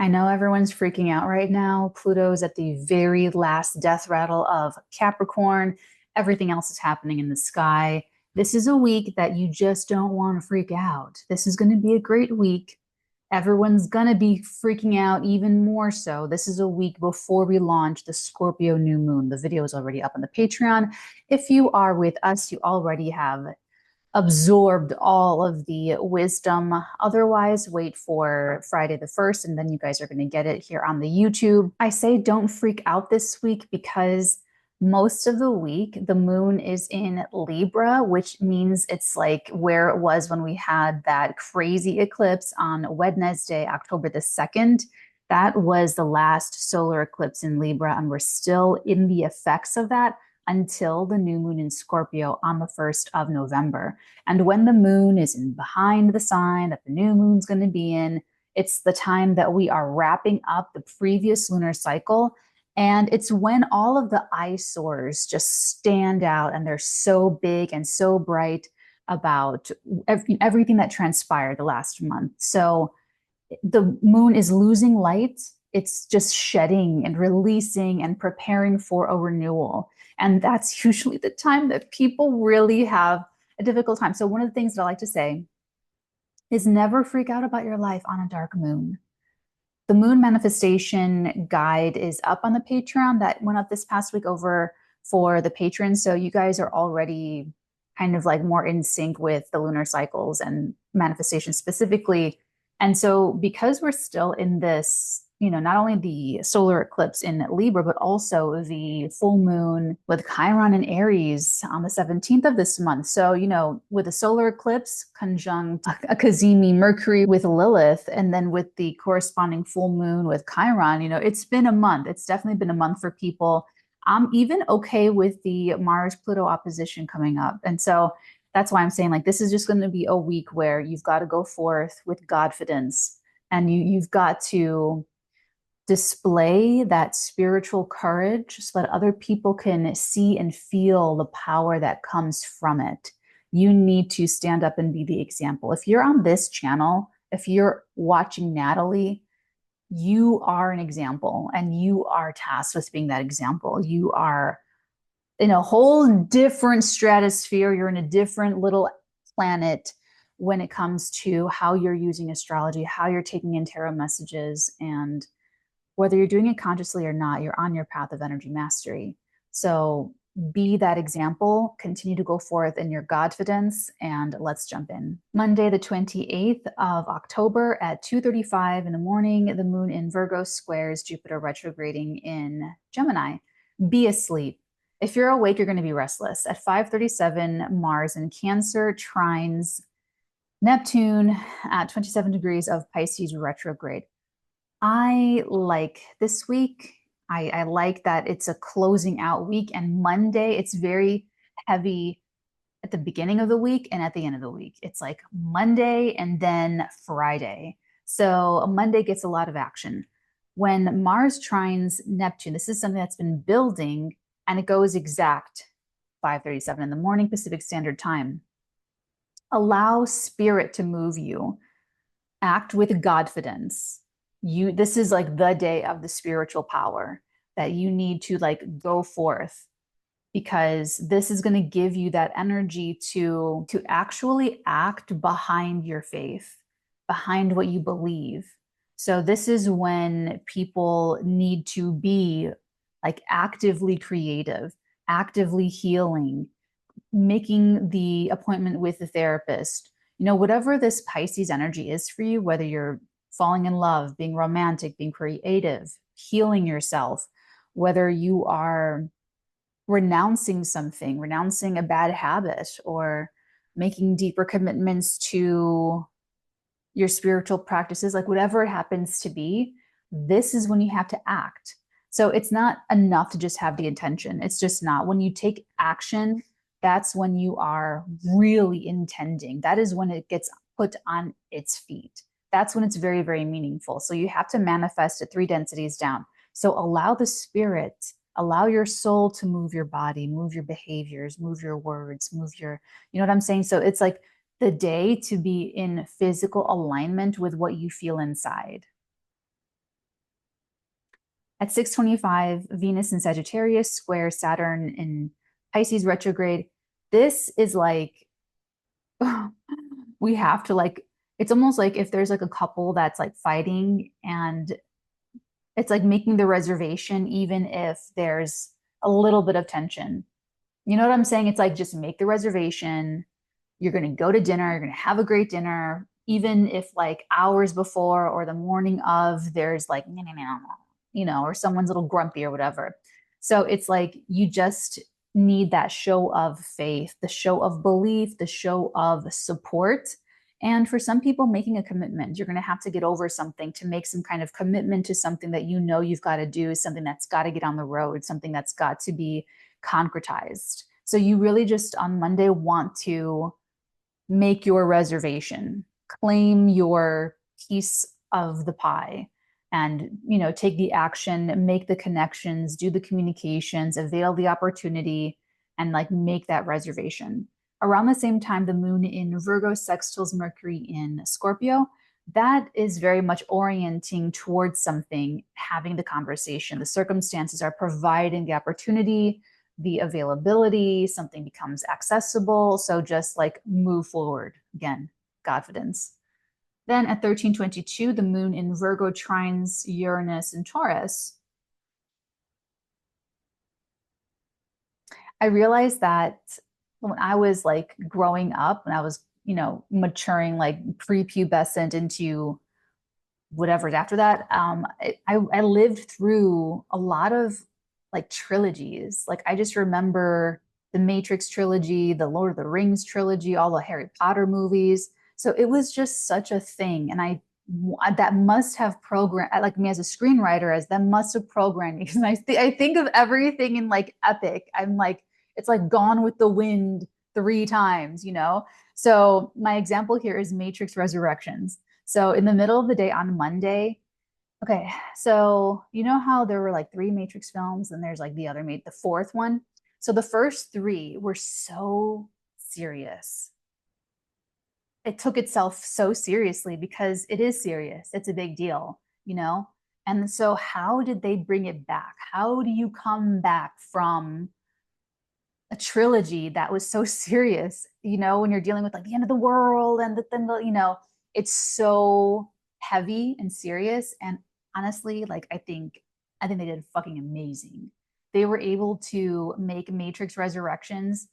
I know everyone's freaking out right now. Pluto's at the very last death rattle of Capricorn. Everything else is happening in the sky. This is a week that you just don't want to freak out. This is going to be a great week. Everyone's going to be freaking out even more so. This is a week before we launch the Scorpio New Moon. The video is already up on the Patreon. If you are with us, you already have absorbed all of the wisdom. Otherwise, wait for Friday the 1st, and then you guys are going to get it here on the YouTube. I say don't freak out this week because most of the week the moon is in Libra, which means it's like where it was when we had that crazy eclipse on Wednesday, October the 2nd. That was the last solar eclipse in Libra, and we're still in the effects of that until the new moon in Scorpio on the 1st of November. And when the moon is in behind the sign that the new moon's going to be in, it's the time that we are wrapping up the previous lunar cycle. And it's when all of the eyesores just stand out and they're so big and so bright about everything that transpired the last month. So the moon is losing light. It's just shedding and releasing and preparing for a renewal. And that's usually the time that people really have a difficult time. So one of the things that I like to say is never freak out about your life on a dark moon. The moon manifestation guide is up on the Patreon. That went up this past week over for the patrons. So you guys are already kind of like more in sync with the lunar cycles and manifestation specifically. And so because we're still in this, not only the solar eclipse in Libra, but also the full moon with Chiron and Aries on the 17th of this month. So, with the solar eclipse conjunct a 𝚑𝚤𝚎 Mercury with Lilith, and then with the corresponding full moon with Chiron, it's been a month. It's definitely been a month for people. I'm even okay with the Mars-Pluto opposition coming up. And so that's why I'm saying like this is just going to be a week where you've got to go forth with confidence, and you've got to display that spiritual courage so that other people can see and feel the power that comes from it. You need to stand up and be the example. If you're on this channel, if you're watching Natalie, you are an example and you are tasked with being that example. You are in a whole different stratosphere. You're in a different little planet when it comes to how you're using astrology, how you're taking in tarot messages, and whether you're doing it consciously or not, you're on your path of energy mastery. So be that example, continue to go forth in your confidence, and let's jump in. Monday, the 28th of October at 2:35 in the morning, the moon in Virgo squares Jupiter retrograding in Gemini. Be asleep. If you're awake, you're going to be restless. At 5:37, Mars in Cancer trines Neptune at 27 degrees of Pisces retrograde. I like this week. I like that it's a closing out week, and Monday, it's very heavy at the beginning of the week and at the end of the week. It's like Monday and then Friday. So Monday gets a lot of action. When Mars trines Neptune, this is something that's been building, and it goes exact 5:37 in the morning Pacific Standard Time. Allow spirit to move you. Act with confidence. This is like the day of the spiritual power that you need to like go forth, because this is going to give you that energy to actually act behind your faith, behind what you believe. So this is when people need to be like actively creative, actively healing, making the appointment with the therapist. Whatever this Pisces energy is for you, whether you're falling in love, being romantic, being creative, healing yourself, whether you are renouncing something, renouncing a bad habit, or making deeper commitments to your spiritual practices, like whatever it happens to be, this is when you have to act. So it's not enough to just have the intention. It's just not. When you take action, that's when you are really intending. That is when it gets put on its feet. That's when it's very, very meaningful. So you have to manifest it 3 densities down. So allow the spirit, allow your soul to move your body, move your behaviors, move your words, move your, you know what I'm saying? So it's like the day to be in physical alignment with what you feel inside. At 6:25, Venus in Sagittarius square Saturn in Pisces retrograde. This is like, we have to like, it's almost like if there's like a couple that's like fighting and it's like making the reservation, even if there's a little bit of tension. You know what I'm saying? It's like just make the reservation. You're going to go to dinner, you're going to have a great dinner, even if like hours before or the morning of there's like, you know, or someone's a little grumpy or whatever. So it's like you just need that show of faith, the show of belief, the show of support. And for some people, making a commitment, you're going to have to get over something to make some kind of commitment to something that you know you've got to do, something that's got to get on the road, something that's got to be concretized. So you really just on Monday want to make your reservation, claim your piece of the pie, and you know, take the action, make the connections, do the communications, avail the opportunity, and like make that reservation. Around the same time, the moon in Virgo sextiles Mercury in Scorpio. That is very much orienting towards something, having the conversation. The circumstances are providing the opportunity, the availability, something becomes accessible. So just like move forward again, confidence. Then at 13:22, the moon in Virgo trines Uranus and Taurus. I realized that when I was like growing up, when I was, you know, maturing, like prepubescent into whatever's after that, I lived through a lot of like trilogies. Like I just remember the Matrix trilogy, the Lord of the Rings trilogy, all the Harry Potter movies. So it was just such a thing. And I that must have programmed like me as a screenwriter, as that must have programmed me because I think of everything in like epic. I'm like, it's like Gone with the Wind 3 times, you know? So my example here is Matrix Resurrections. So in the middle of the day on Monday, okay, so you know how there were like 3 Matrix films and there's like the fourth one? So the first 3 were so serious. It took itself so seriously because it is serious. It's a big deal, you know? And so how did they bring it back? How do you come back from a trilogy that was so serious, you know, when you're dealing with like the end of the world and then you know, it's so heavy and serious. And honestly, like I think they did fucking amazing. They were able to make Matrix Resurrections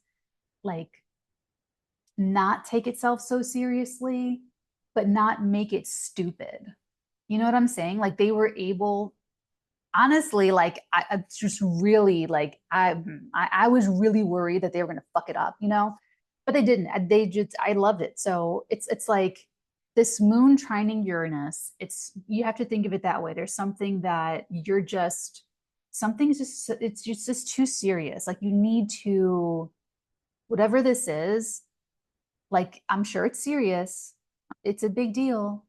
like not take itself so seriously, but not make it stupid. You know what I'm saying? Like they were able, honestly, like I just really like I was really worried that they were gonna fuck it up, you know, but they didn't. They just I loved it. So it's like this moon trining Uranus. It's you have to think of it that way. There's something that you're just something's just it's just too serious. Like you need to whatever this is. Like I'm sure it's serious. It's a big deal.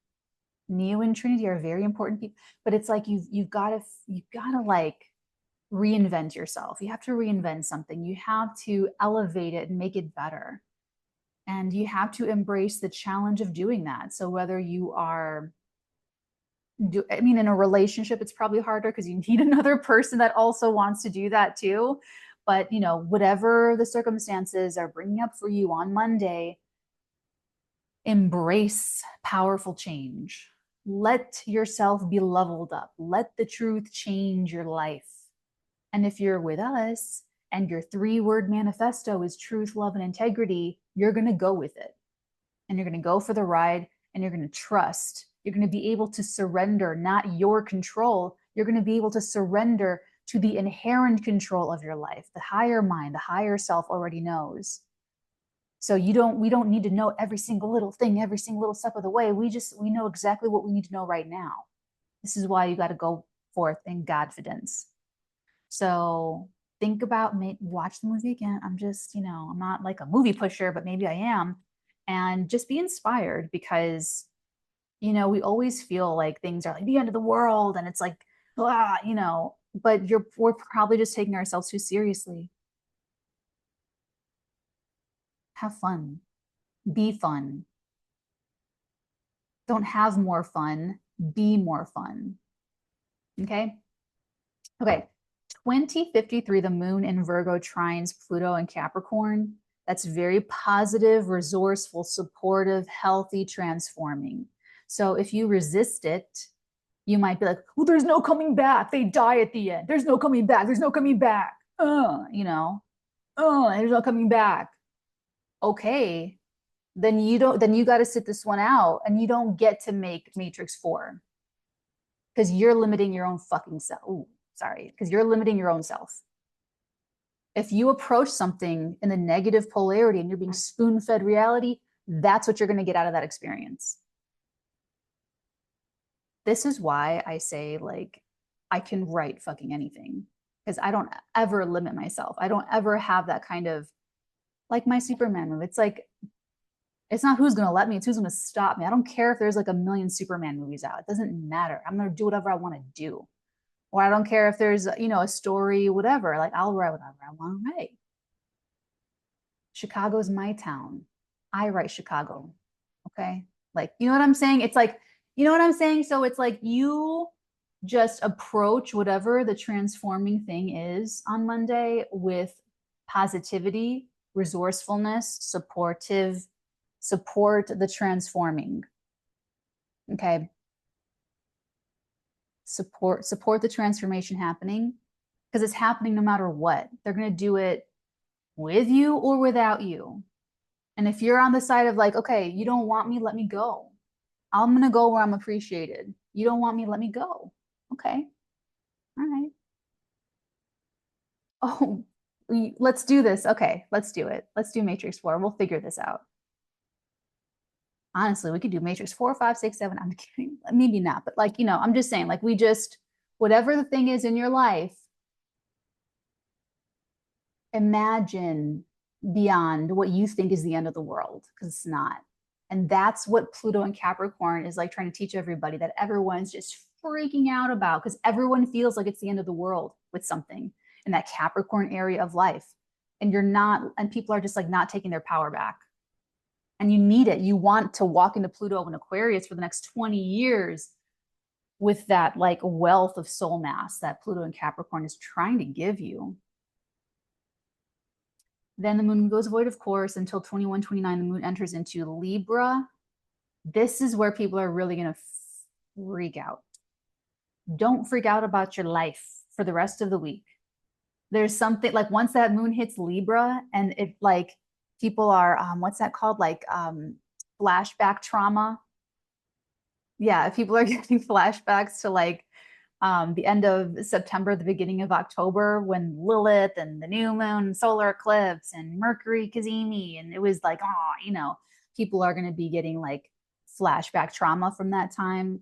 Neo and Trinity are very important people, but it's like you've got to like reinvent yourself. You have to reinvent something. You have to elevate it and make it better. And you have to embrace the challenge of doing that. So whether you are I mean in a relationship it's probably harder because you need another person that also wants to do that too. But, you know, whatever the circumstances are bringing up for you on Monday, embrace powerful change. Let yourself be leveled up. Let the truth change your life. And if you're with us and your 3-word manifesto is truth, love, and integrity, you're going to go with it. And you're going to go for the ride and you're going to trust. You're going to be able to surrender, not your control. You're going to be able to surrender to the inherent control of your life. The higher mind, the higher self already knows. So we don't need to know every single little thing, every single little step of the way. We know exactly what we need to know right now. This is why you got to go forth in confidence. So think about, watch the movie again. I'm just, you know, I'm not like a movie pusher, but maybe I am. And just be inspired because, you know, we always feel like things are like the end of the world and it's like, ah, you know, but we're probably just taking ourselves too seriously. Have fun. Be fun. Don't have more fun, be more fun. Okay? Okay, 2053, the moon in Virgo trines Pluto and Capricorn. That's very positive, resourceful, supportive, healthy, transforming. So if you resist it, you might be like, well, there's no coming back. They die at the end. There's no coming back. There's no coming back. You know, there's no coming back. Okay, then you got to sit this one out and you don't get to make Matrix 4 because you're limiting your own fucking self. Ooh, sorry, because you're limiting your own self. If you approach something in the negative polarity and you're being spoon fed reality, that's what you're going to get out of that experience. This is why I say, like, I can write fucking anything because I don't ever limit myself. I don't ever have that kind of, like, my Superman move. It's like, it's not who's going to let me, it's who's going to stop me. I don't care if there's like a million Superman movies out. It doesn't matter. I'm going to do whatever I want to do. Or I don't care if there's, you know, a story, whatever. Like, I'll write whatever I want to write. Chicago's my town. I write Chicago. Okay. Like, you know what I'm saying? It's like, you know what I'm saying? So it's like you just approach whatever the transforming thing is on Monday with positivity, resourcefulness, support the transforming. Okay. Support the transformation happening because it's happening no matter what. They're going to do it with you or without you. And if you're on the side of like, okay, you don't want me, let me go. I'm going to go where I'm appreciated. You don't want me, let me go. Okay. All right. Oh, let's do this. Okay, let's do it. Let's do Matrix 4. We'll figure this out. Honestly, we could do Matrix 4, 5, 6, 7. I'm kidding. Maybe not, but like, you know, I'm just saying, like, we just, whatever the thing is in your life, imagine beyond what you think is the end of the world, because it's not. And that's what Pluto and Capricorn is like trying to teach everybody, that everyone's just freaking out about because everyone feels like it's the end of the world with something in that Capricorn area of life. And you're not, and people are just like not taking their power back. And you need it. You want to walk into Pluto and Aquarius for the next 20 years with that like wealth of soul mass that Pluto and Capricorn is trying to give you. Then the moon goes void, of course, until 2129. The moon enters into Libra. This is where people are really going to freak out. Don't freak out about your life for the rest of the week. There's something like once that moon hits Libra and it like people are, what's that called? Like flashback trauma. Yeah, people are getting flashbacks to like the end of September, the beginning of October, when Lilith and the new moon, solar eclipse, and Mercury cazimi, and it was like, oh, you know, people are going to be getting like flashback trauma from that time,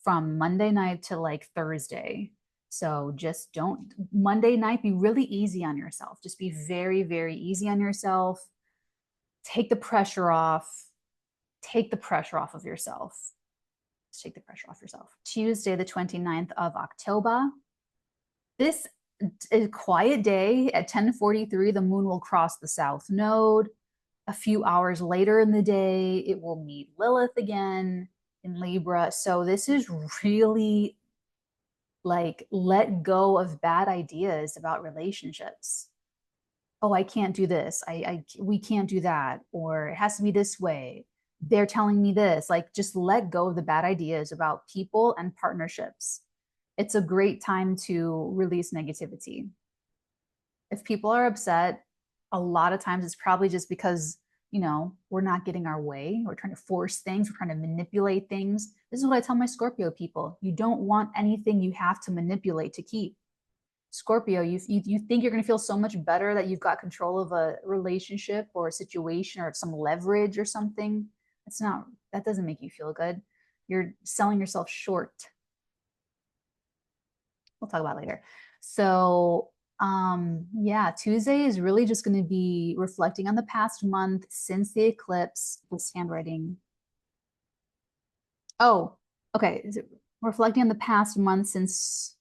from Monday night to like Thursday. So just don't, Monday night, be really easy on yourself. Just be very, very easy on yourself. Take the pressure off. Take the pressure off of yourself. Take the pressure off yourself. Tuesday, the 29th of October. This is a quiet day at 10:43. The moon will cross the south node. A few hours later in the day, it will meet Lilith again in Libra. So this is really like let go of bad ideas about relationships. Oh, I can't do this. We can't do that. Or it has to be this way. They're telling me this. Like, just let go of the bad ideas about people and partnerships. It's a great time to release negativity. If people are upset, a lot of times it's probably just because, you know, we're not getting our way. We're trying to force things. We're trying to manipulate things. This is what I tell my Scorpio people. You don't want anything you have to manipulate to keep. Scorpio, you think you're going to feel so much better that you've got control of a relationship or a situation or some leverage or something. It's not, that doesn't make you feel good. You're selling yourself short. We'll talk about it later. So, yeah, Tuesday is really just going to be reflecting on the past month since the eclipse. This handwriting. Oh, okay. Is it reflecting on the past month since,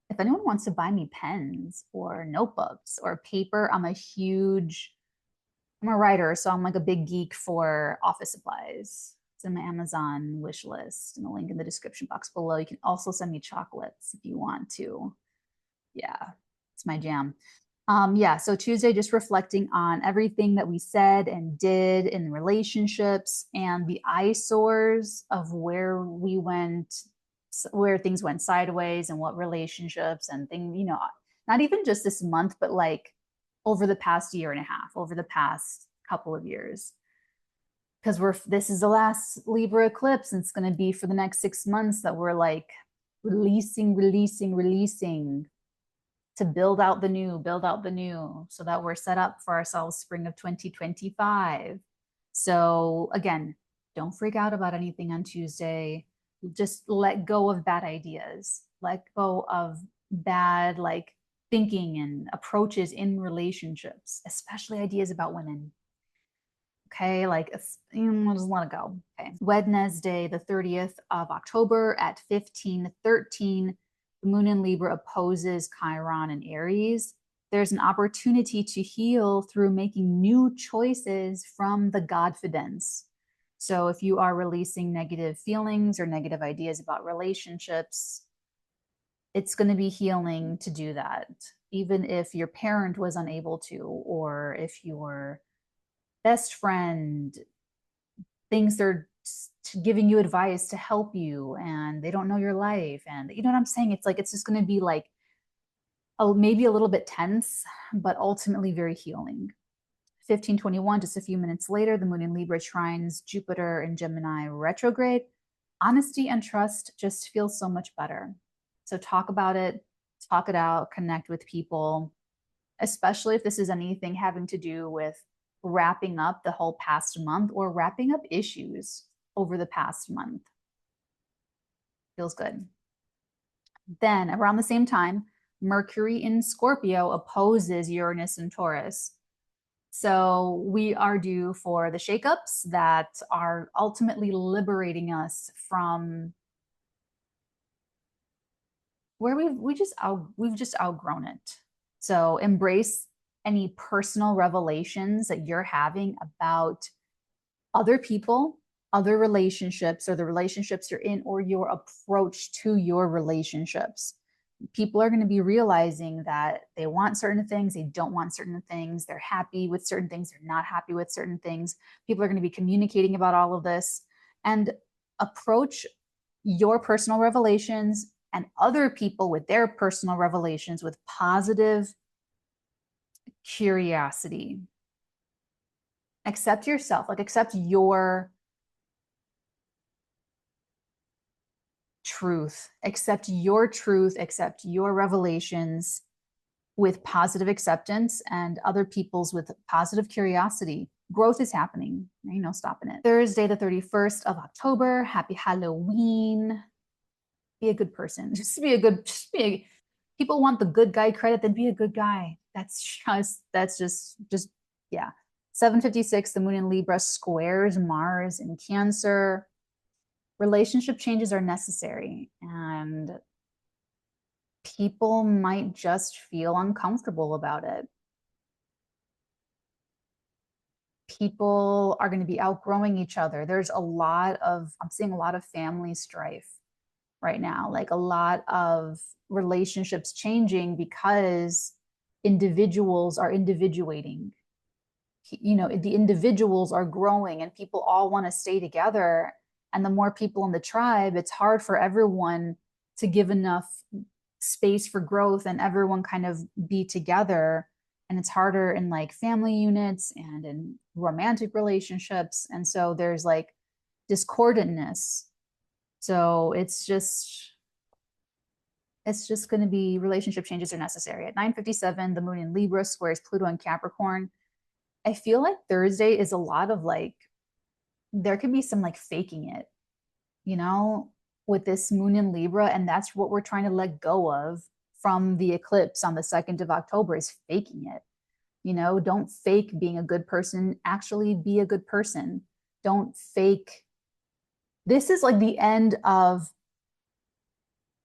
if anyone wants to buy me pens or notebooks or paper, I'm a writer, so I'm like a big geek for office supplies. It's in my Amazon wish list and a link in the description box below. You can also send me chocolates if you want to. Yeah, it's my jam. Yeah, so Tuesday, just reflecting on everything that we said and did in relationships and the eyesores of where we went, where things went sideways and what relationships and things, you know, not even just this month, but like over the past year and a half, over the past couple of years. Because this is the last Libra eclipse, and it's going to be for the next 6 months that we're like releasing to build out the new, so that we're set up for ourselves spring of 2025. So again, don't freak out about anything on Tuesday. Just let go of bad ideas. Let go of bad like thinking and approaches in relationships, especially ideas about women. Okay, like we'll just let it go. Okay. Wednesday, the 30th of October at 15:13, the moon in Libra opposes Chiron in Aries. There's an opportunity to heal through making new choices from the Godfidence. So if you are releasing negative feelings or negative ideas about relationships, it's going to be healing to do that. Even if your parent was unable to, or if your best friend thinks they're giving you advice to help you and they don't know your life, and you know what I'm saying? It's like, it's just going to be like maybe a little bit tense, but ultimately very healing. 15:21, just a few minutes later, the moon in Libra trines Jupiter in Gemini retrograde. Honesty and trust just feels so much better. So talk about it, talk it out, connect with people, especially if this is anything having to do with wrapping up the whole past month or wrapping up issues over the past month. Feels good. Then around the same time, Mercury in Scorpio opposes Uranus and Taurus. So we are due for the shakeups that are ultimately liberating us from where we've just outgrown it. So embrace any personal revelations that you're having about other people, other relationships, or the relationships you're in, or your approach to your relationships. People are going to be realizing that they want certain things, they don't want certain things, they're happy with certain things, they're not happy with certain things. People are going to be communicating about all of this, and approach your personal revelations and other people with their personal revelations with positive curiosity. Accept yourself, like accept your truth, accept your revelations with positive acceptance, and other people's with positive curiosity. Growth is happening. There ain't no stopping it. Thursday, the 31st of October. Happy Halloween. Be a good person. People want the good guy credit, then be a good guy. That's just yeah. 7:56, the moon in Libra squares Mars in Cancer. Relationship changes are necessary, and people might just feel uncomfortable about it. People are going to be outgrowing each other. There's I'm seeing a lot of family strife right now, like a lot of relationships changing because individuals are individuating. You know, the individuals are growing and people all want to stay together. And the more people in the tribe, it's hard for everyone to give enough space for growth and everyone kind of be together. And it's harder in like family units and in romantic relationships. And so there's like discordantness. So it's just going to be, relationship changes are necessary. At 9:57, the moon in Libra squares Pluto in Capricorn. I feel like Thursday is a lot of like, there could be some like faking it, you know, with this moon in Libra. And that's what we're trying to let go of from the eclipse on the 2nd of October, is faking it. You know, don't fake being a good person. Actually be a good person. Don't fake. This is like the end of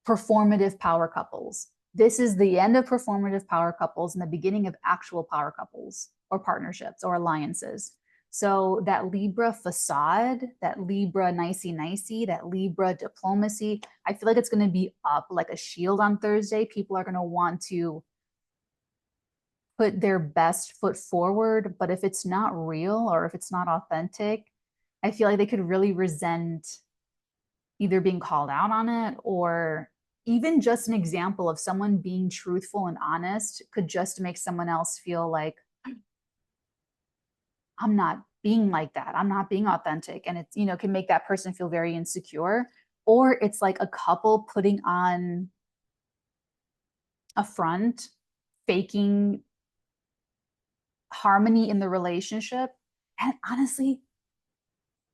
performative power couples. This is the end of performative power couples and the beginning of actual power couples or partnerships or alliances. So that Libra facade, that Libra nicey, that Libra diplomacy, I feel like it's going to be up like a shield on Thursday. People are going to want to put their best foot forward, but if it's not real or if it's not authentic, I feel like they could really resent either being called out on it, or even just an example of someone being truthful and honest could just make someone else feel like, I'm not being like that. I'm not being authentic. And it's, can make that person feel very insecure. Or it's like a couple putting on a front, faking harmony in the relationship. And honestly,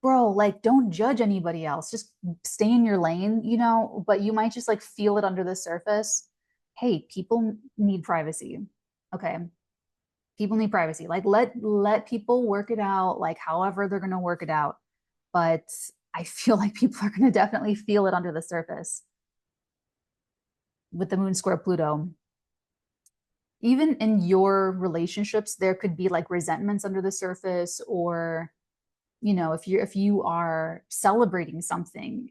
bro, like, don't judge anybody else. Just stay in your lane, but you might just like feel it under the surface. Hey, people need privacy. Okay. People need privacy. Like, let people work it out, like however they're going to work it out. But I feel like people are going to definitely feel it under the surface with the moon square Pluto. Even in your relationships, there could be like resentments under the surface, or if you are celebrating something,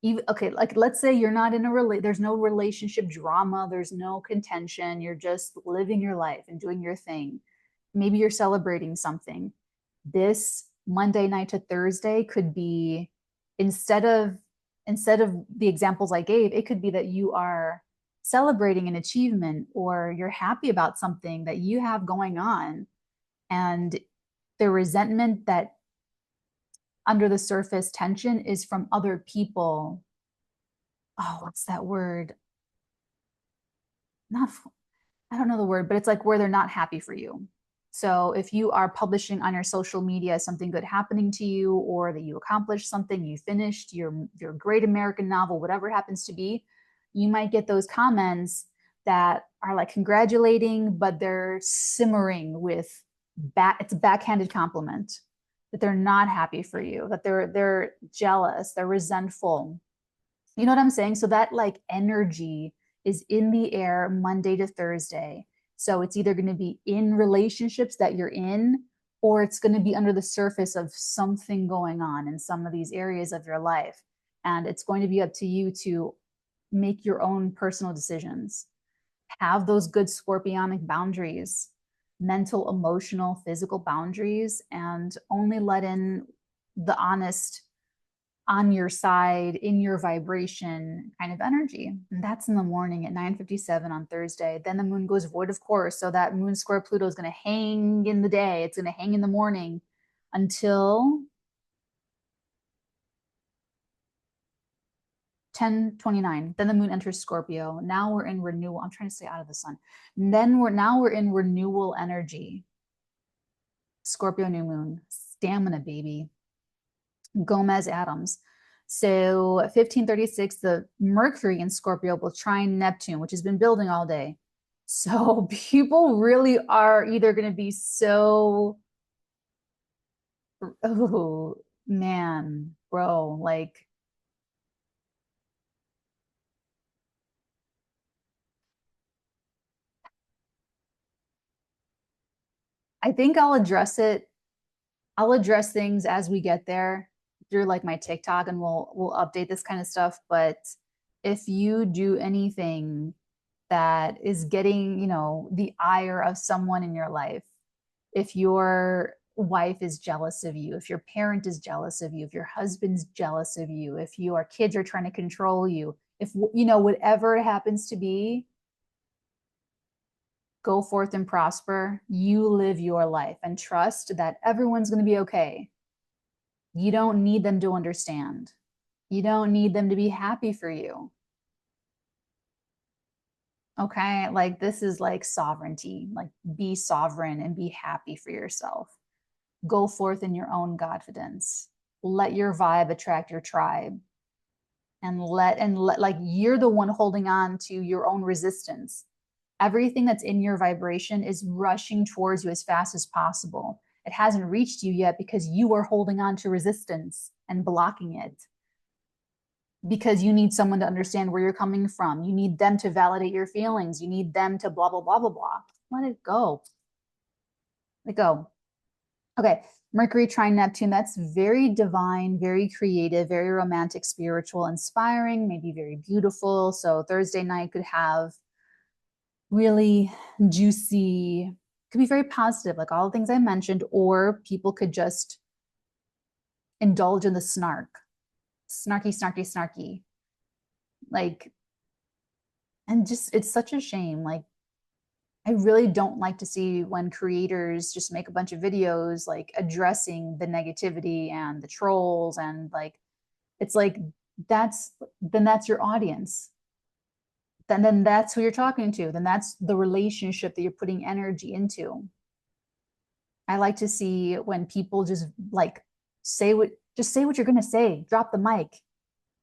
even, okay, like let's say you're not in there's no relationship drama, there's no contention, you're just living your life and doing your thing. Maybe you're celebrating something. This Monday night to Thursday could be, instead of the examples I gave, it could be that you are celebrating an achievement, or you're happy about something that you have going on, and the resentment that under the surface tension is from other people. Oh, what's that word? Not, I don't know the word, but it's like where they're not happy for you. So if you are publishing on your social media something good happening to you, or that you accomplished something, you finished your great American novel, whatever it happens to be, you might get those comments that are like congratulating, but they're simmering with it's a backhanded compliment, that they're not happy for you, that they're jealous, they're resentful. You know what I'm saying? So that like energy is in the air Monday to Thursday. So it's either going to be in relationships that you're in, or it's going to be under the surface of something going on in some of these areas of your life. And it's going to be up to you to make your own personal decisions. Have those good scorpionic boundaries, mental, emotional, physical boundaries, and only let in the honest, on your side, in your vibration kind of energy. And that's in the morning at 9:57 on Thursday. Then the moon goes void, of course. So that moon square Pluto is going to hang in the day. It's going to hang in the morning until 10:29. Then the moon enters Scorpio. Now we're in renewal. I'm trying to stay out of the sun. And then we're in renewal energy. Scorpio new moon. Stamina, baby. Gomez Adams. So 1536, the Mercury in Scorpio will trine Neptune, which has been building all day. So people really are either going to be so, oh man, bro, like, I think I'll address it. I'll address things as we get there through like my TikTok, and we'll update this kind of stuff. But if you do anything that is getting, the ire of someone in your life, if your wife is jealous of you, if your parent is jealous of you, if your husband's jealous of you, if your kids are trying to control you, if, whatever it happens to be, go forth and prosper. You live your life and trust that everyone's going to be okay. You don't need them to understand. You don't need them to be happy for you. Okay, like this is like sovereignty, like be sovereign and be happy for yourself. Go forth in your own confidence. Let your vibe attract your tribe. And let like you're the one holding on to your own resistance. Everything that's in your vibration is rushing towards you as fast as possible. It hasn't reached you yet because you are holding on to resistance and blocking it, because you need someone to understand where you're coming from. You need them to validate your feelings. You need them to blah, blah, blah, blah, blah. Let it go. Let it go. Okay, Mercury trine Neptune, that's very divine, very creative, very romantic, spiritual, inspiring, maybe very beautiful. So Thursday night could have really juicy, could be very positive, like all the things I mentioned, or people could just indulge in the snarky, snarky. Like, and just, it's such a shame. Like, I really don't like to see when creators just make a bunch of videos like addressing the negativity and the trolls and like it's like that's your audience. Then that's who you're talking to. Then that's the relationship that you're putting energy into. I like to see when people just like say what you're going to say, drop the mic,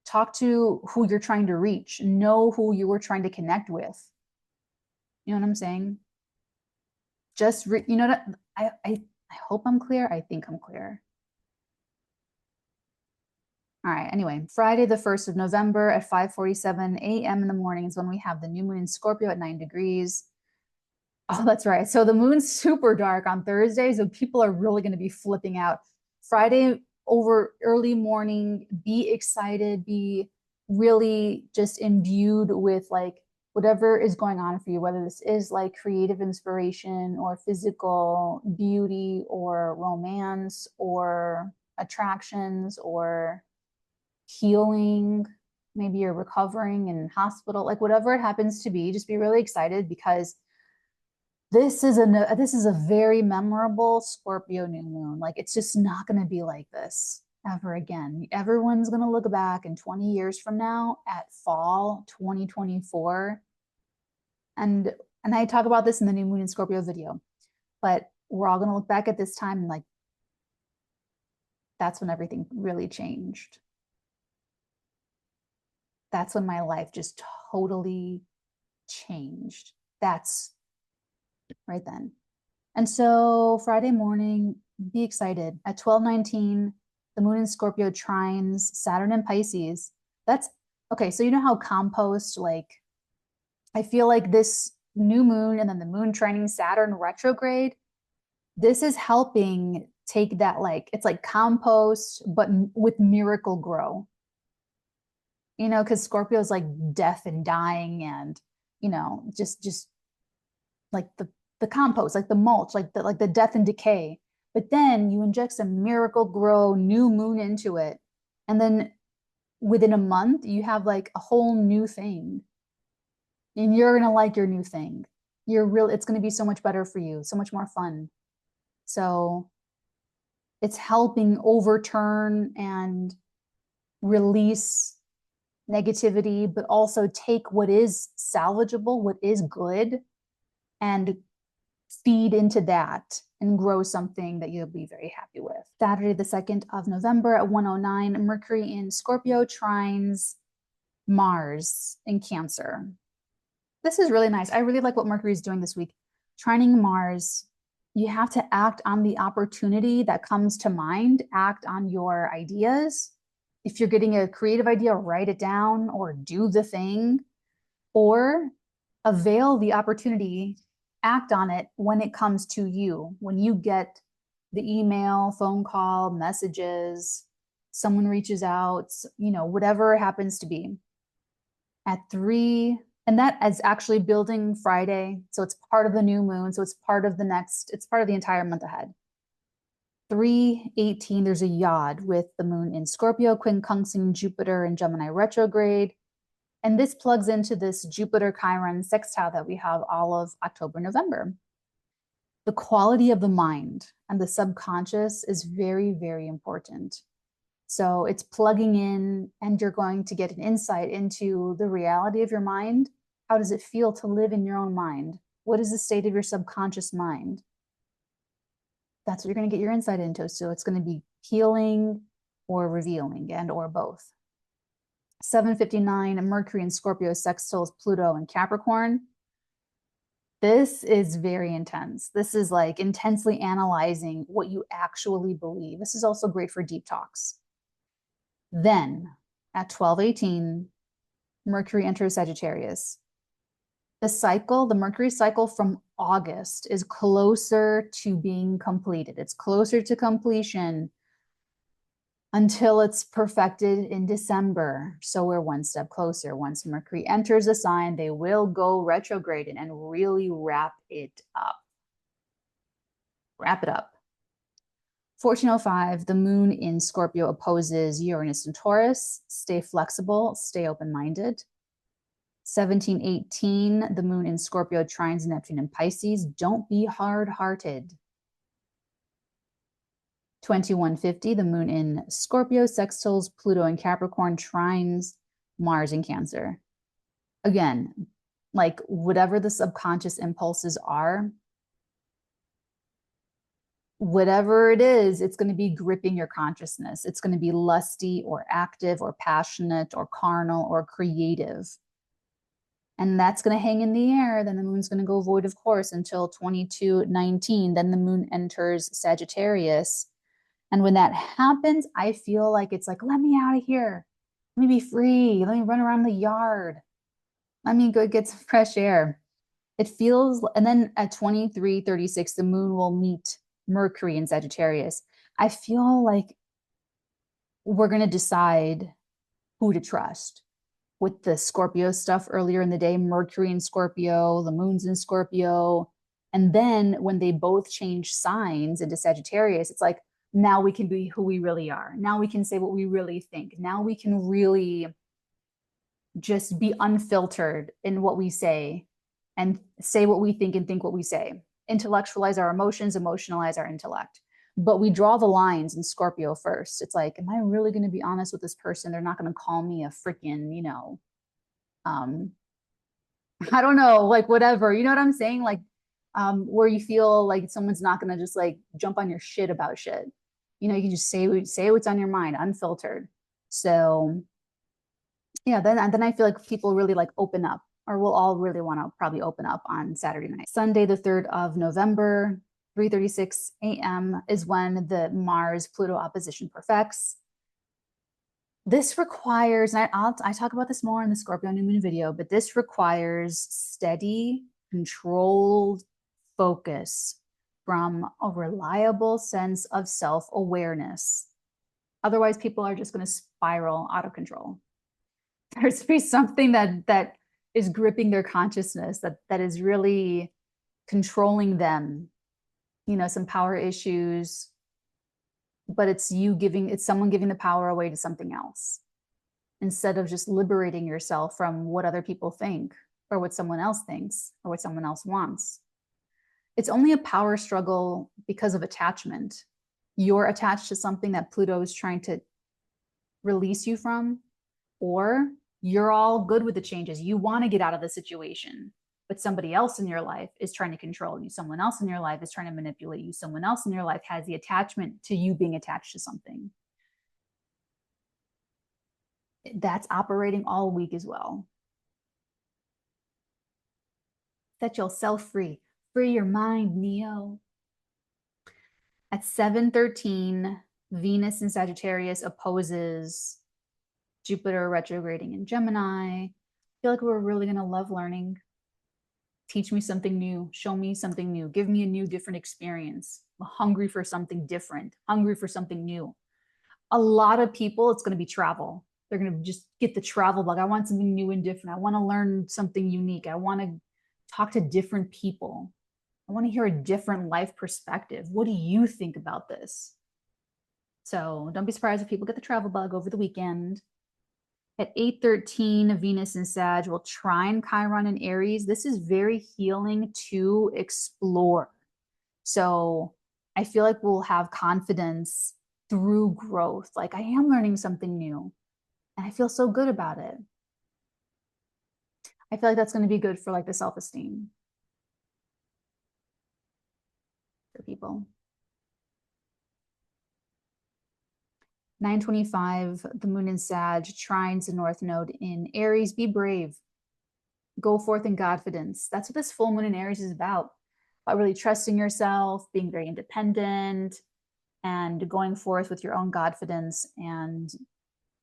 talk to who you're trying to reach, know who you were trying to connect with. You know what I'm saying? You know what I hope I'm clear. I think I'm clear. All right, anyway, Friday the 1st of November at 5:47 a.m. in the morning is when we have the new moon in Scorpio at 9 degrees. Oh, that's right. So the moon's super dark on Thursday, so people are really going to be flipping out. Friday over early morning, be excited, be really just imbued with like whatever is going on for you, whether this is like creative inspiration or physical beauty or romance or attractions or healing. Maybe you're recovering in hospital, like whatever it happens to be, just be really excited because this is a very memorable Scorpio new moon. Like it's just not going to be like this ever again. Everyone's going to look back in 20 years from now at fall 2024. And I talk about this in the new moon in Scorpio video, but we're all going to look back at this time and like that's when everything really changed. That's when my life just totally changed. That's right then. And so Friday morning, be excited. At 12:19, the moon in Scorpio trines Saturn and Pisces. That's okay. So you know how compost, like, I feel like this new moon and then the moon trining Saturn retrograde, this is helping take that, like, it's like compost, but with miracle grow. You know, because Scorpio is like death and dying and, you know, just like the compost, like the mulch, like the death and decay. But then you inject some miracle grow new moon into it. And then within a month, you have like a whole new thing. And you're gonna like your new thing. It's gonna be so much better for you, so much more fun. So it's helping overturn and release negativity, but also take what is salvageable, what is good, and feed into that and grow something that you'll be very happy with. Saturday, the 2nd of November at 1:09, Mercury in Scorpio trines Mars in Cancer. This is really nice. I really like what Mercury is doing this week. Trining Mars, you have to act on the opportunity that comes to mind, act on your ideas. If you're getting a creative idea, write it down or do the thing, or avail the opportunity, act on it when it comes to you. When you get the email, phone call, messages, someone reaches out, you know, whatever it happens to be. At 3, and that is actually building Friday. So it's part of the new moon. So it's part of the entire month ahead. 3:18, there's a yod with the moon in Scorpio, quincunxing Jupiter in Gemini retrograde. And this plugs into this Jupiter Chiron sextile that we have all of October, November. The quality of the mind and the subconscious is very, very important. So it's plugging in and you're going to get an insight into the reality of your mind. How does it feel to live in your own mind? What is the state of your subconscious mind? That's what you're going to get your insight into. So it's going to be healing or revealing and or both. 7:59, Mercury in Scorpio sextiles Pluto and Capricorn. This is very intense. This is like intensely analyzing what you actually believe. This is also great for deep talks. Then at 12:18, Mercury enters Sagittarius. The cycle, the Mercury cycle from August is closer to being completed. It's closer to completion until it's perfected in December. So we're one step closer. Once Mercury enters a sign, they will go retrograde and really wrap it up. Wrap it up. 1405, the moon in Scorpio opposes Uranus and Taurus. Stay flexible, stay open-minded. 1718, the moon in Scorpio trines Neptune and Pisces. Don't be hard-hearted. 2150, the moon in Scorpio sextiles Pluto and Capricorn, trines Mars in Cancer. Again, like whatever the subconscious impulses are, whatever it is, it's going to be gripping your consciousness. It's going to be lusty or active or passionate or carnal or creative. And that's going to hang in the air. Then the moon's going to go void of course until 2219. Then the moon enters Sagittarius. And when that happens, I feel like it's like, let me out of here. Let me be free. Let me run around the yard. Let me go get some fresh air. It feels, and then at 2336, the moon will meet Mercury in Sagittarius. I feel like we're going to decide who to trust. With the Scorpio stuff earlier in the day, Mercury in Scorpio, the moon's in Scorpio. And then when they both change signs into Sagittarius, it's like, now we can be who we really are. Now we can say what we really think. Now we can really just be unfiltered in what we say and say what we think and think what we say. Intellectualize our emotions, emotionalize our intellect. But we draw the lines in Scorpio first. It's like, am I really going to be honest with this person? They're not going to call me a freaking, I don't know, like whatever. You know what I'm saying? Like, where you feel like someone's not going to just like jump on your shit about shit. You can just say what's on your mind, unfiltered. So yeah, then I feel like people really like open up, or we'll all really want to probably open up on Saturday night. Sunday, the 3rd of November, 3:36 a.m. is when the Mars-Pluto opposition perfects. This requires, and I talk about this more in the Scorpio New Moon video, but this requires steady, controlled focus from a reliable sense of self-awareness. Otherwise, people are just going to spiral out of control. There's to be something that is gripping their consciousness, that is really controlling them. Some power issues, but it's someone giving the power away to something else instead of just liberating yourself from what other people think or what someone else thinks or what someone else wants. It's only a power struggle because of attachment. You're attached to something that Pluto is trying to release you from, or you're all good with the changes. You want to get out of the situation, but somebody else in your life is trying to control you. Someone else in your life is trying to manipulate you. Someone else in your life has the attachment to you being attached to something. That's operating all week as well. Set yourself free. Free your mind, Neo. At 7:13, Venus in Sagittarius opposes Jupiter retrograding in Gemini. I feel like we're really going to love learning. Teach me something new. Show me something new. Give me a new, different experience. I'm hungry for something different. Hungry for something new. A lot of people, it's going to be travel. They're going to just get the travel bug. I want something new and different. I want to learn something unique. I want to talk to different people. I want to hear a different life perspective. What do you think about this? So don't be surprised if people get the travel bug over the weekend. At 8:13, Venus in Sag will trine Chiron in Aries. This is very healing to explore. So I feel like we'll have confidence through growth. Like, I am learning something new and I feel so good about it. I feel like that's going to be good for like the self-esteem for people. 9:25, the moon in Sag trines the North Node in Aries. Be brave. Go forth in confidence. That's what this full moon in Aries is about really trusting yourself, being very independent, and going forth with your own confidence and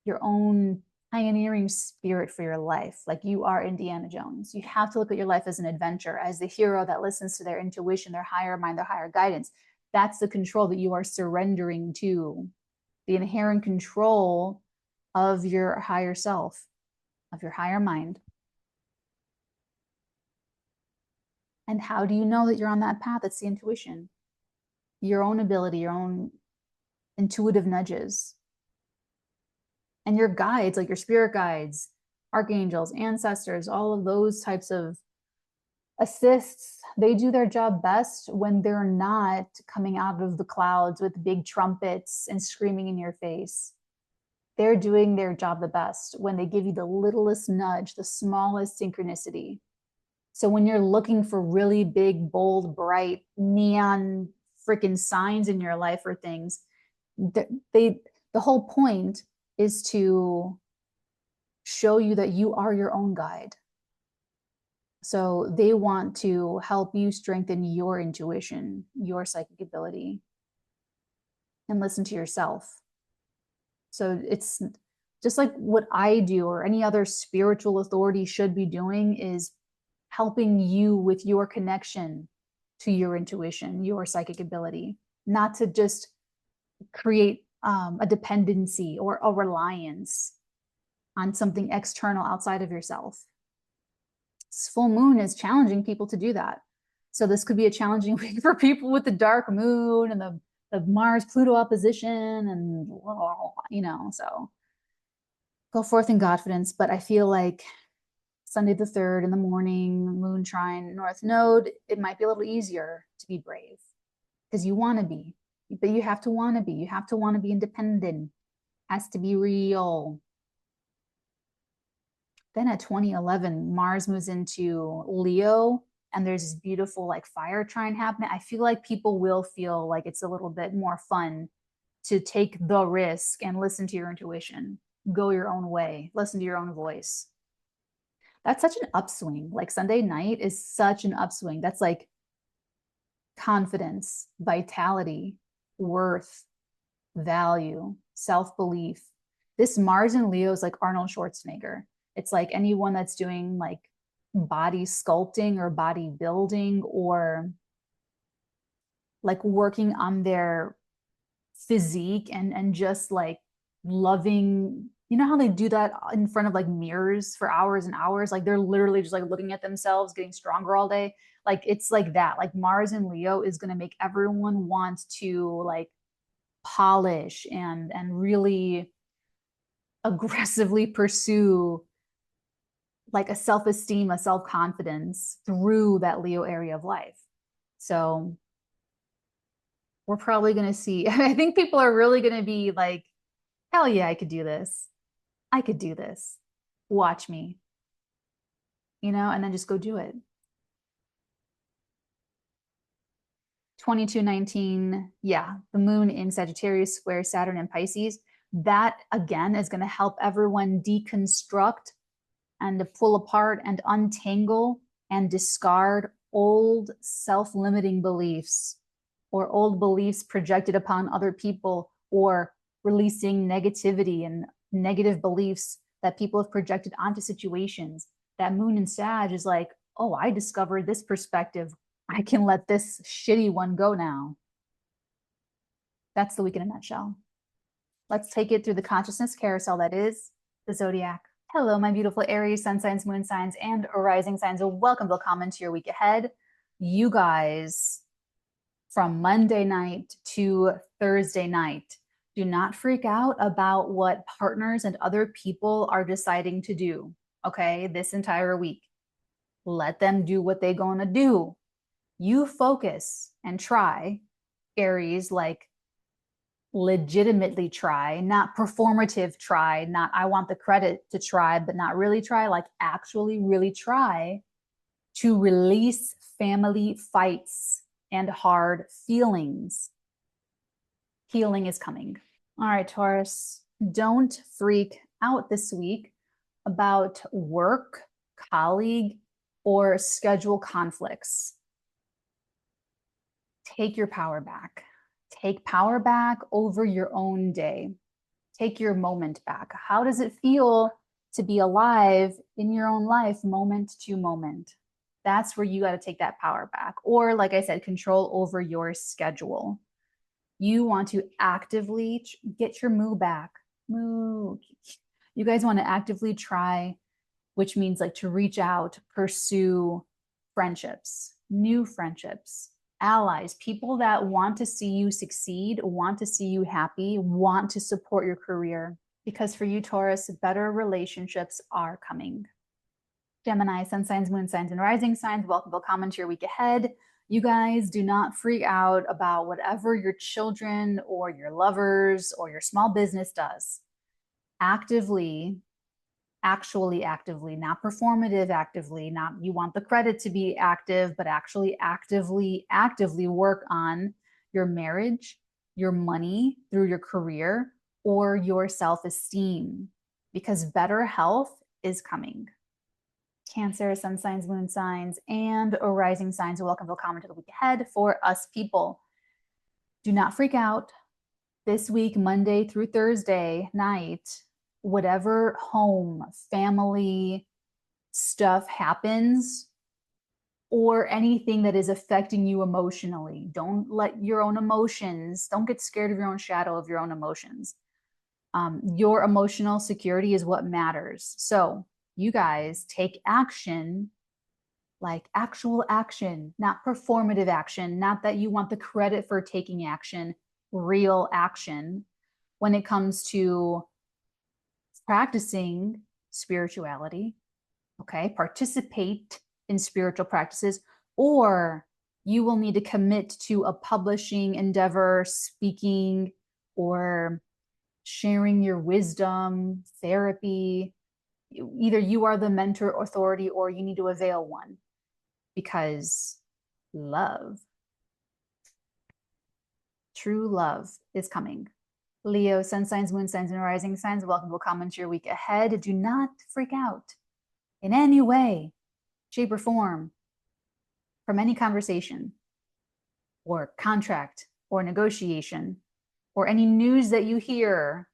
your own pioneering spirit for your life. Like you are Indiana Jones. You have to look at your life as an adventure, as the hero that listens to their intuition, their higher mind, their higher guidance. That's the control that you are surrendering to, the inherent control of your higher self, of your higher mind. And how do you know that you're on that path? It's the intuition, your own ability, your own intuitive nudges. And your guides, like your spirit guides, archangels, ancestors, all of those types of assists, they do their job best when they're not coming out of the clouds with big trumpets and screaming in your face. They're doing their job the best when they give you the littlest nudge, the smallest synchronicity. So when you're looking for really big, bold, bright, neon freaking signs in your life or things, the whole point is to show you that you are your own guide. So they want to help you strengthen your intuition, your psychic ability, and listen to yourself. So it's just like what I do or any other spiritual authority should be doing, is helping you with your connection to your intuition, your psychic ability, not to just create a dependency or a reliance on something external outside of yourself. This full moon is challenging people to do that. So this could be a challenging week for people with the dark moon and the Mars-Pluto opposition and, you know, so go forth in confidence. But I feel like Sunday the 3rd in the morning, moon trine North Node, it might be a little easier to be brave because you want to be, but you have to want to be. You have to want to be independent. Has to be real. Then at 2011, Mars moves into Leo, and there's this beautiful like fire trine happening. I feel like people will feel like it's a little bit more fun to take the risk and listen to your intuition, go your own way, listen to your own voice. That's such an upswing. Like Sunday night is such an upswing. That's like confidence, vitality, worth, value, self-belief. This Mars in Leo is like Arnold Schwarzenegger. It's like anyone that's doing like body sculpting or body building or like working on their physique and just like loving, you know how they do that in front of like mirrors for hours and hours? Like they're literally just like looking at themselves, getting stronger all day. Like it's like that. Like Mars in Leo is going to make everyone want to like polish and really aggressively pursue like a self-esteem, a self-confidence through that Leo area of life. So we're probably going to see, I think people are really going to be like, hell yeah, I could do this. I could do this. Watch me, you know, and then just go do it. 2219, yeah, the moon in Sagittarius square Saturn and Pisces. That again is going to help everyone deconstruct and to pull apart and untangle and discard old self-limiting beliefs or old beliefs projected upon other people, or releasing negativity and negative beliefs that people have projected onto situations. That moon in Sag is like, oh, I discovered this perspective. I can let this shitty one go now. That's the week in a nutshell. Let's take it through the consciousness carousel that is the zodiac. Hello, my beautiful Aries, sun signs, moon signs, and rising signs. Welcome to your week ahead. You guys, from Monday night to Thursday night, do not freak out about what partners and other people are deciding to do, okay, this entire week. Let them do what they're going to do. You focus and try, Aries, like legitimately try, not performative try, not I want the credit to try, but not really try, like actually really try to release family fights and hard feelings. Healing is coming. All right, Taurus, don't freak out this week about work, colleague, or schedule conflicts. Take your power back. Take power back over your own day. Take your moment back. How does it feel to be alive in your own life, moment to moment. That's where you got to take that power back. Or, like I said, control over your schedule. You want to actively get your moo back. Moo. You guys want to actively try, which means like to reach out, pursue friendships, new friendships, allies, people that want to see you succeed, want to see you happy, want to support your career. Because for you, Taurus, better relationships are coming. Gemini, sun signs, moon signs, and rising signs, welcome to comment your week ahead. You guys do not freak out about whatever your children or your lovers or your small business does. Actively, actually actively, not performative actively, not you want the credit to be active, but actually actively work on your marriage, your money through your career, or your self-esteem, because better health is coming. Cancer, sun signs, moon signs, and rising signs, welcome to comment of the week ahead for us people. Do not freak out. This week, Monday through Thursday night, whatever home, family stuff happens, or anything that is affecting you emotionally, don't let your own emotions, don't get scared of your own shadow of your own emotions. Your emotional security is what matters. So you guys take action, like actual action, not performative action, not that you want the credit for taking action, real action when it comes to practicing spirituality, okay? Participate in spiritual practices, or you will need to commit to a publishing endeavor, speaking, or sharing your wisdom, therapy. Either you are the mentor authority or you need to avail one, because love, true love is coming. Leo, sun signs, moon signs, and rising signs, welcome to comment your week ahead. Do not freak out in any way, shape, or form from any conversation or contract or negotiation or any news that you hear,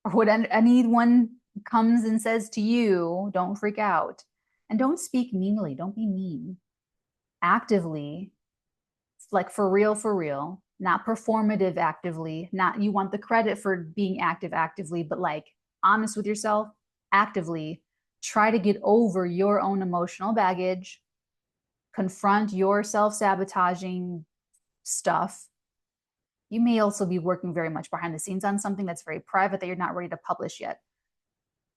or what anyone comes and says to you. Don't freak out. And don't speak meanly. Don't be mean. Actively, like for real, not performative actively, not you want the credit for being actively, but like honest with yourself, actively try to get over your own emotional baggage, confront your self-sabotaging stuff. You may also be working very much behind the scenes on something that's very private that you're not ready to publish yet,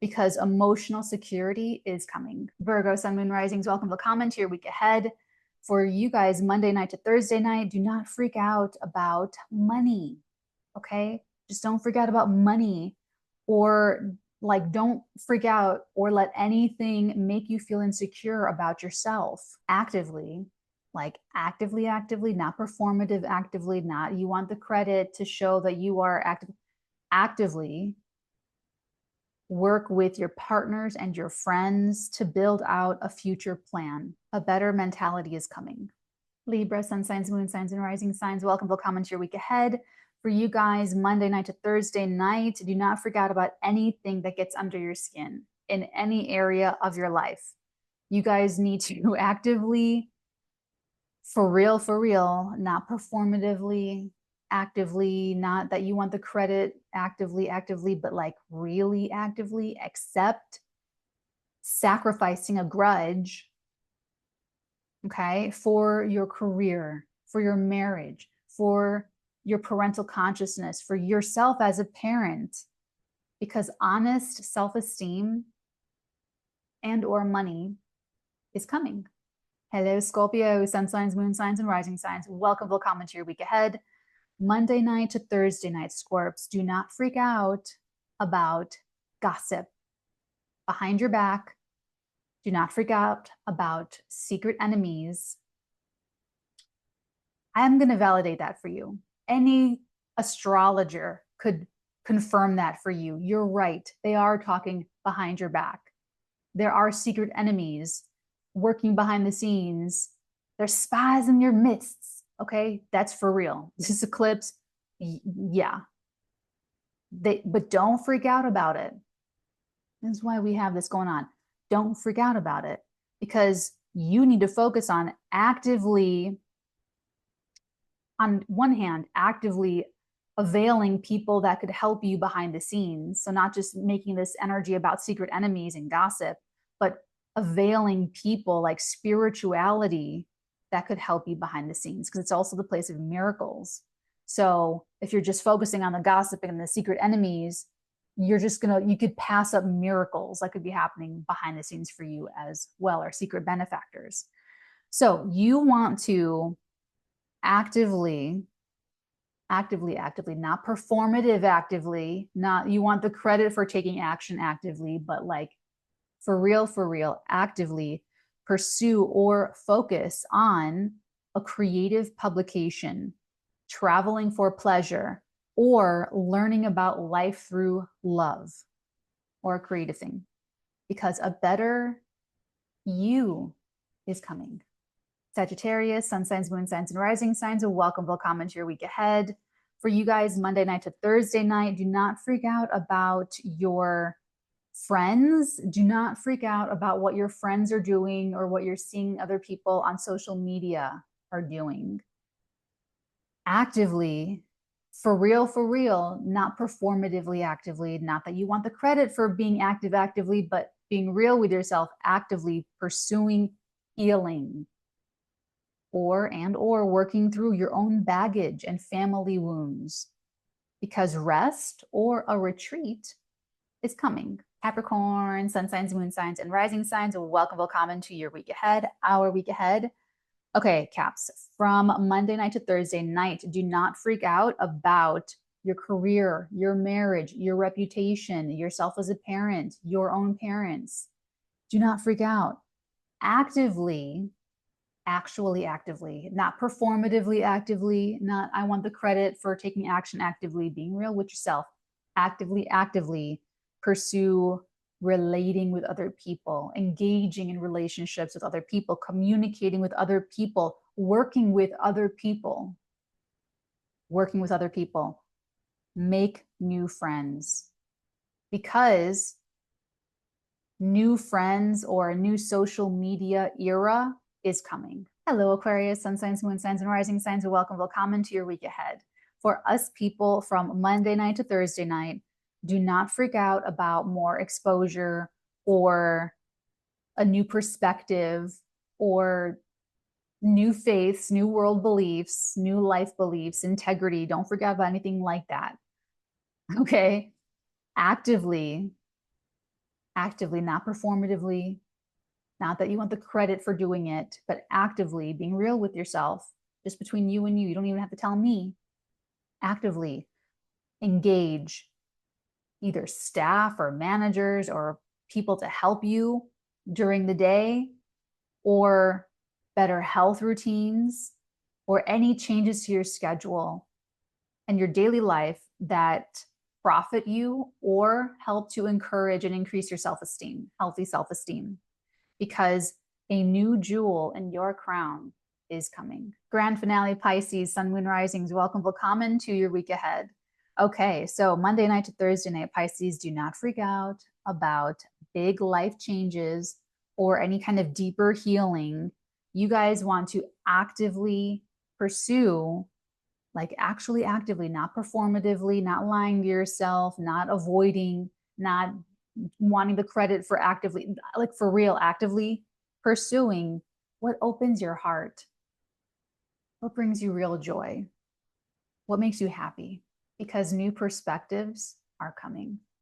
because emotional security is coming. Virgo, sun, moon, risings, welcome to comment your week ahead. For you guys, Monday night to Thursday night, do not freak out about money, okay? Just don't freak out about money, or like don't freak out or let anything make you feel insecure about yourself. Actively, like actively, not performative actively, not you want the credit to show that you are actively work with your partners and your friends to build out a future plan. A better mentality is coming. Libra, sun signs, moon signs, and rising signs, welcome to comment your week ahead. For you guys, Monday night to Thursday night, do not freak out about anything that gets under your skin in any area of your life. You guys need to actively, for real, not performatively, actively, not that you want the credit actively, but like really actively accept sacrificing a grudge, okay, for your career, for your marriage, for your parental consciousness, for yourself as a parent, because honest self-esteem and or money is coming. Hello, Scorpio, sun signs, moon signs, and rising signs. Welcome to comment to your week ahead. Monday night to Thursday night, Scorps, do not freak out about gossip behind your back. Do not freak out about secret enemies. I am going to validate that for you. Any astrologer could confirm that for you. You're right. They are talking behind your back. There are secret enemies working behind the scenes. There's spies in your midst. Okay, that's for real. This eclipse, yeah. But don't freak out about it. This is why we have this going on. Don't freak out about it, because you need to focus on actively, on one hand, actively availing people that could help you behind the scenes. So not just making this energy about secret enemies and gossip, but availing people like spirituality that could help you behind the scenes, because it's also the place of miracles. So if you're just focusing on the gossip and the secret enemies, you could pass up miracles that could be happening behind the scenes for you as well, or secret benefactors. So you want to actively, not performative actively, not, you want the credit for taking action actively, but like for real, actively pursue or focus on a creative publication, traveling for pleasure, or learning about life through love, or a creative thing, because a better you is coming. Sagittarius, sun signs, moon signs, and rising signs, a welcome comment to your week ahead. For you guys, Monday night to Thursday night, do not freak out about your friends. Do not freak out about what your friends are doing or what you're seeing other people on social media are doing. Actively, for real, not performatively actively, not that you want the credit for being actively, but being real with yourself, actively pursuing healing, or working through your own baggage and family wounds, because rest or a retreat is coming. Capricorn, sun signs, moon signs, and rising signs, a welcome comment to your week ahead, our week ahead. Okay, Caps, from Monday night to Thursday night, do not freak out about your career, your marriage, your reputation, yourself as a parent, your own parents. Do not freak out. Actively, not performatively actively, not I want the credit for taking action actively, being real with yourself, actively pursue relating with other people, engaging in relationships with other people, communicating with other people, working with other people, make new friends, because new friends or a new social media era is coming. Hello, Aquarius, sun signs, moon signs, and rising signs, and welcome to your week ahead. For us people, from Monday night to Thursday night, do not freak out about more exposure or a new perspective or new faiths, new world beliefs, new life beliefs, integrity. Don't freak out about anything like that. Okay? Actively, not performatively, not that you want the credit for doing it, but actively being real with yourself, just between you and you. You don't even have to tell me. Actively engage either staff or managers or people to help you during the day, or better health routines, or any changes to your schedule and your daily life that profit you or help to encourage and increase your self-esteem, healthy self-esteem, because a new jewel in your crown is coming. Grand finale, Pisces, sun, moon, risings, welcome to your week ahead. Okay, so Monday night to Thursday night, Pisces, do not freak out about big life changes or any kind of deeper healing. You guys want to actively pursue, like actually actively, not performatively, not lying to yourself, not avoiding, not wanting the credit for actively, like for real, actively pursuing what opens your heart, what brings you real joy, what makes you happy, because new perspectives are coming.